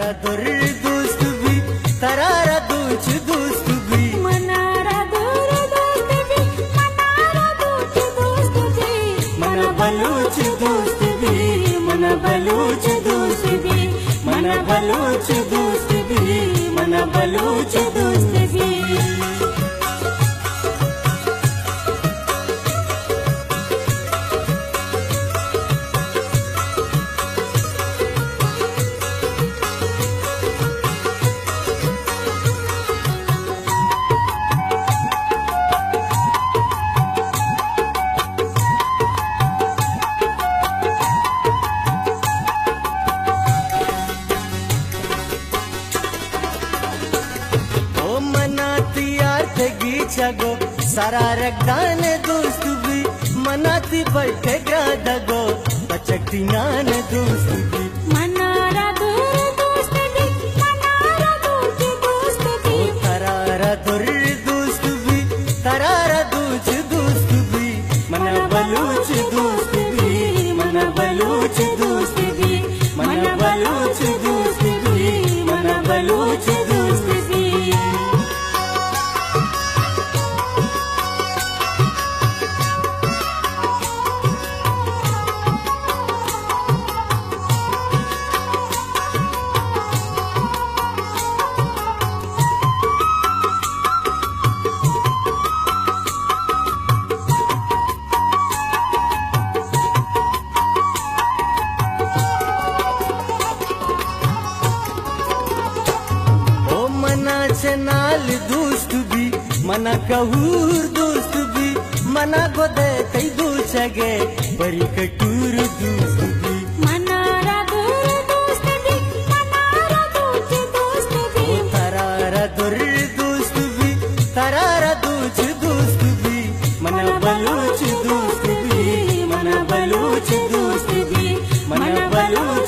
तरारा दुर दोस्त भी तरारा दूच दोस्त भी मनारा दूर दोस्त भी मनारा दूच दोस्त भी मन बलूच दोस्त भी मन बलूच दोस्त भी मन बलूच दोस्त भी मन बलूच दोस्त भी गो सारा रगदान दोस्त भी मनाती बैठे ग्रादगो बचकती नान दोस्त भी मनारा दूर दोस्त भी मनारा दूच दोस्त भी तरारा दुर दोस्त भी तरारा दूच दोस्त भी मन बलूच दोस्त भी मन बलूच दोस्त भी मन बलूच दोस्त भी मन बलूच दोस्त भी नाल दोस्त भी मना कहूर दोस्त भी मना गोदे कई दूसगे बड़ी कटूर दोस्त भी मनारा दूर दोस्त भी मनारा दूच दोस्त भी तरारा दुर दोस्त भी तरारा दूच दोस्त भी मन बलूच दोस्त भी मन बलूच दोस्त भी मन बलूच